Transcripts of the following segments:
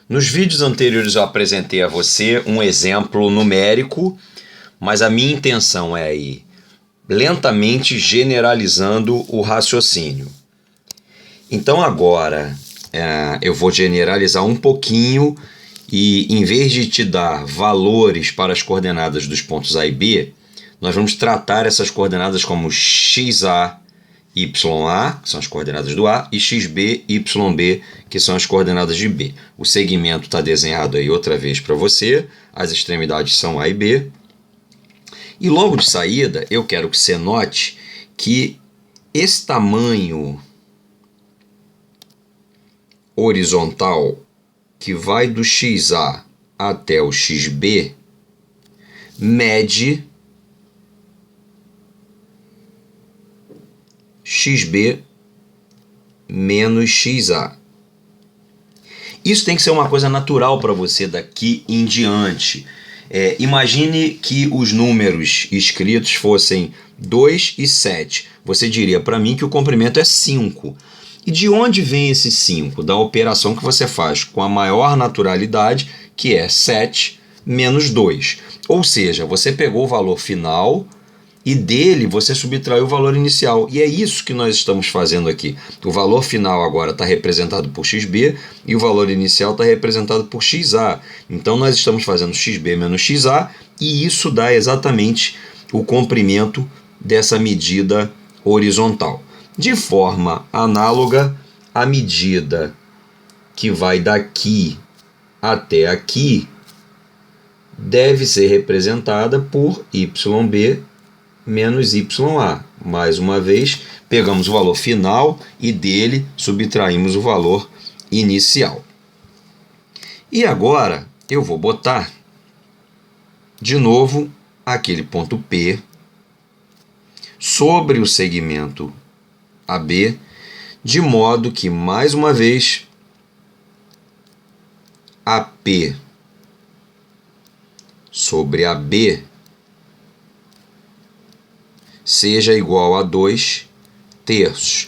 Nos vídeos anteriores eu apresentei a você um exemplo numérico, mas a minha intenção é ir lentamente generalizando o raciocínio. Então agora eu vou generalizar um pouquinho e, em vez de te dar valores para as coordenadas dos pontos A e B, nós vamos tratar essas coordenadas como XA, YA, que são as coordenadas do A, e XB, YB, que são as coordenadas de B. O segmento está desenhado aí outra vez para você, as extremidades são A e B. E logo de saída, eu quero que você note que esse tamanho horizontal que vai do XA até o XB mede XB menos XA. Isso tem que ser uma coisa natural para você daqui em diante. Imagine que os números escritos fossem 2 e 7. Você diria para mim que o comprimento é 5. E de onde vem esse 5? Da operação que você faz com a maior naturalidade, que é 7 menos 2. Ou seja, você pegou o valor final e dele você subtraiu o valor inicial. E é isso que nós estamos fazendo aqui. O valor final agora está representado por XB e o valor inicial está representado por XA. Então nós estamos fazendo XB menos XA e isso dá exatamente o comprimento dessa medida horizontal. De forma análoga, a medida que vai daqui até aqui deve ser representada por YB menos YA. Mais uma vez, pegamos o valor final e dele subtraímos o valor inicial. E agora eu vou botar de novo aquele ponto P sobre o segmento AB, de modo que, mais uma vez, AP sobre AB seja igual a 2 terços.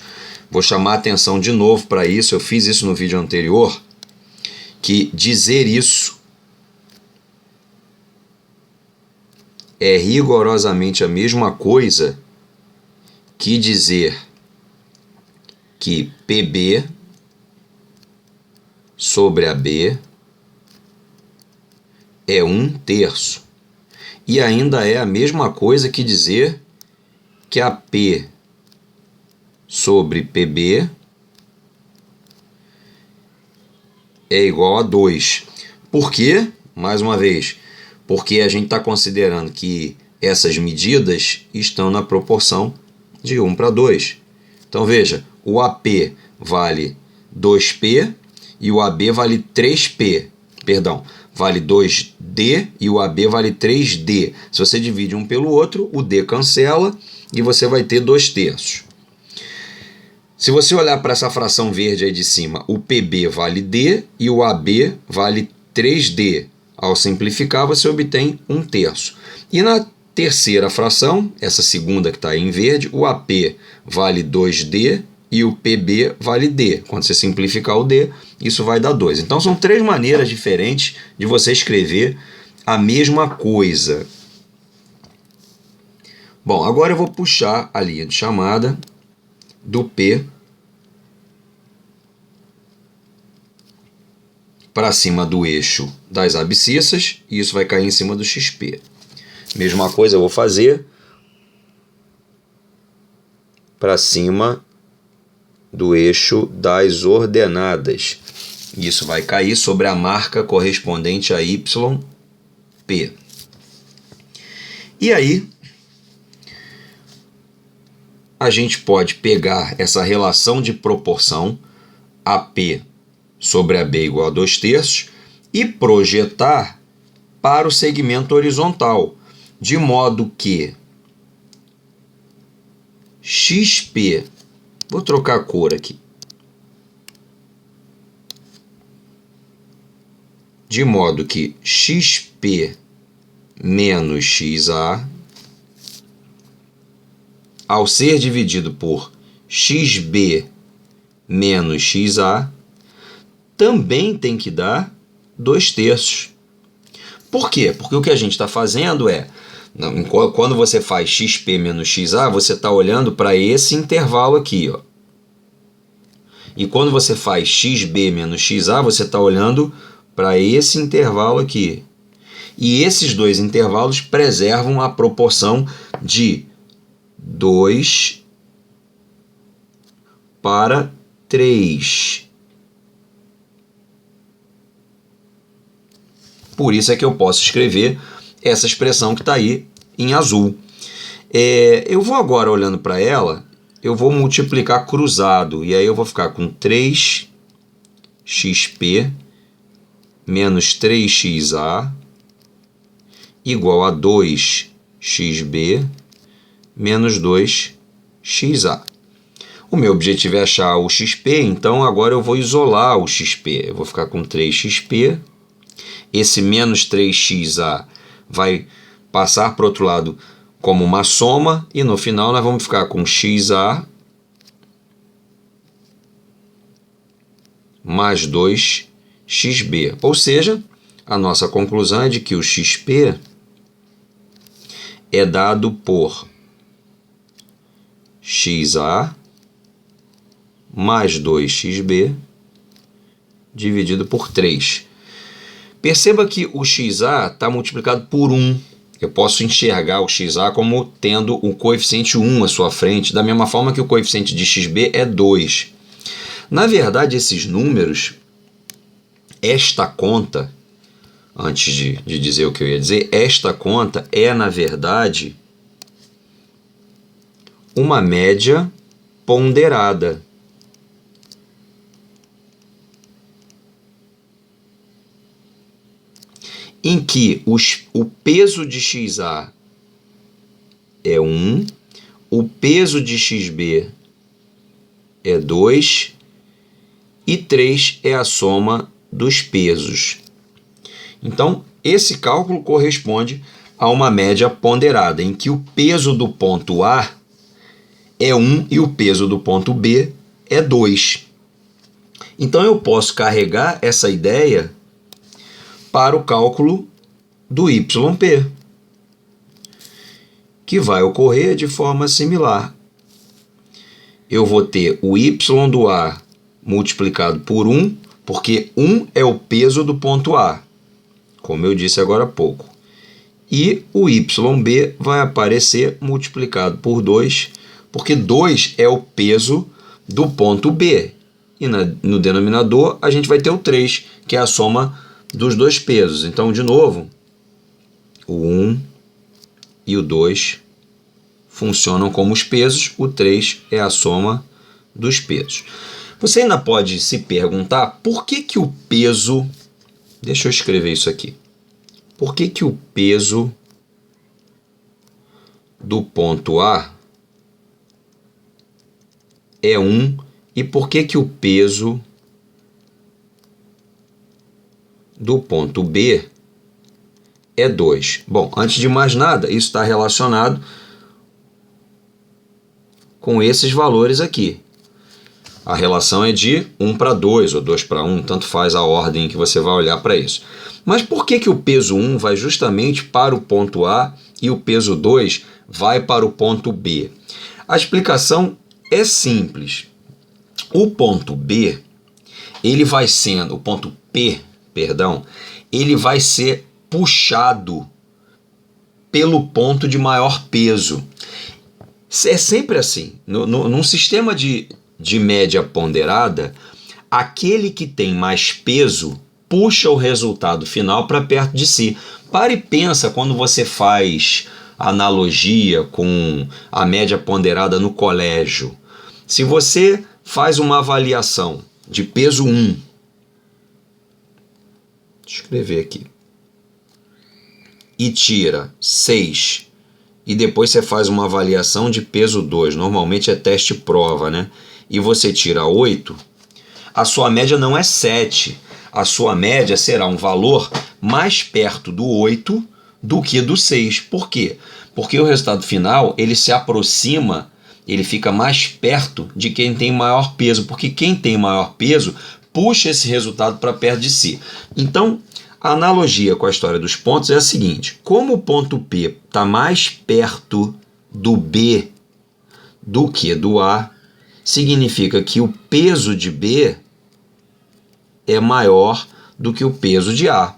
Vou chamar a atenção de novo para isso, eu fiz isso no vídeo anterior, que dizer isso é rigorosamente a mesma coisa que dizer que PB sobre AB é 1 terço. E ainda é a mesma coisa que dizer que AP sobre PB é igual a 2. Por quê? Mais uma vez, porque a gente está considerando que essas medidas estão na proporção de 1 para 2. Então veja, o AP vale 2P e o AB vale 3P. Perdão, vale 2D e o AB vale 3D. Se você divide um pelo outro, o D cancela e você vai ter 2 terços. Se você olhar para essa fração verde aí de cima, o PB vale D e o AB vale 3D. Ao simplificar, você obtém 1 terço. E na terceira fração, essa segunda que está aí em verde, o AP vale 2D e o PB vale D. Quando você simplificar o D, isso vai dar 2. Então são 3 maneiras diferentes de você escrever a mesma coisa. Bom, agora eu vou puxar a linha de chamada do P para cima do eixo das abscissas e isso vai cair em cima do XP. Mesma coisa eu vou fazer para cima do eixo das ordenadas. Isso vai cair sobre a marca correspondente a YP. E aí, a gente pode pegar essa relação de proporção AP sobre AB igual a 2 terços e projetar para o segmento horizontal, de modo que XP, vou trocar a cor aqui, de modo que XP menos XA, ao ser dividido por XB menos XA, também tem que dar 2/3. Por quê? Porque o que a gente está fazendo é, quando você faz XP menos XA, você está olhando para esse intervalo aqui, ó. E quando você faz XB menos XA, você está olhando para esse intervalo aqui. E esses dois intervalos preservam a proporção de 2/3. Por isso é que eu posso escrever essa expressão que está aí em azul. Eu vou agora, olhando para ela, eu vou multiplicar cruzado. E aí eu vou ficar com 3xp menos 3xa igual a 2xb menos 2xa. O meu objetivo é achar o xp, então agora eu vou isolar o xp. Eu vou ficar com 3xp. Esse menos 3xa vai passar para o outro lado como uma soma, e no final nós vamos ficar com xa mais 2xb. Ou seja, a nossa conclusão é de que o xp é dado por xa mais 2xb dividido por 3. Perceba que o xa está multiplicado por 1. Eu posso enxergar o xa como tendo o coeficiente 1 à sua frente, da mesma forma que o coeficiente de xb é 2. Na verdade, esses números, esta conta, antes de dizer o que eu ia dizer, esta conta é, na verdade, uma média ponderada. Em que o peso de xa é 1, o peso de xb é 2 e 3 é a soma dos pesos. Então, esse cálculo corresponde a uma média ponderada, em que o peso do ponto A é 1 e o peso do ponto B é 2. Então, eu posso carregar essa ideia para o cálculo do YP, que vai ocorrer de forma similar. Eu vou ter o Y do A multiplicado por 1, porque 1 é o peso do ponto A, como eu disse agora há pouco. E o YB vai aparecer multiplicado por 2, porque 2 é o peso do ponto B. E no denominador a gente vai ter o 3, que é a soma dos dois pesos. Então, de novo, o 1 e o 2 funcionam como os pesos, o 3 é a soma dos pesos. Você ainda pode se perguntar por que o peso... Deixa eu escrever isso aqui. Por que o peso do ponto A é 1 e por que o peso do ponto B é 2. Bom, antes de mais nada, isso está relacionado com esses valores aqui. A relação é de 1/2 ou 2/1, tanto faz a ordem que você vai olhar para isso. Mas por que o peso 1 vai justamente para o ponto A e o peso 2 vai para o ponto B? A explicação é simples. O ponto B, ele vai sendo, o ponto P, perdão, ele vai ser puxado pelo ponto de maior peso. É sempre assim. Num sistema de média ponderada, aquele que tem mais peso puxa o resultado final para perto de si. Para e pensa quando você faz analogia com a média ponderada no colégio. Se você faz uma avaliação de peso 1, deixa eu escrever aqui, e tira 6, e depois você faz uma avaliação de peso 2, normalmente é teste prova, né? E você tira 8, a sua média não é 7, a sua média será um valor mais perto do 8 do que do 6. Por quê? Porque o resultado final, ele se aproxima, ele fica mais perto de quem tem maior peso, porque quem tem maior peso puxa esse resultado para perto de si. Então, A analogia com a história dos pontos é a seguinte: como o ponto P está mais perto do B do que do A, significa que o peso de B é maior do que o peso de A.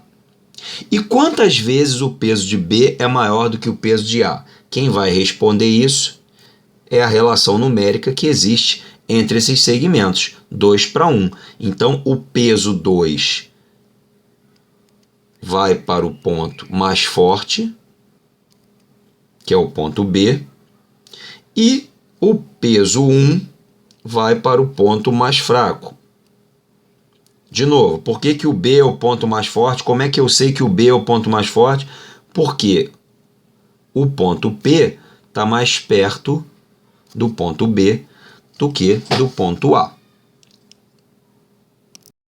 E quantas vezes o peso de B é maior do que o peso de A? Quem vai responder isso é a relação numérica que existe entre esses segmentos, 2:1. Então, o peso 2 vai para o ponto mais forte, que é o ponto B, e o peso 1 vai para o ponto mais fraco. De novo, por que o B é o ponto mais forte? Como é que eu sei que o B é o ponto mais forte? Porque o ponto P está mais perto do ponto B do que do ponto A.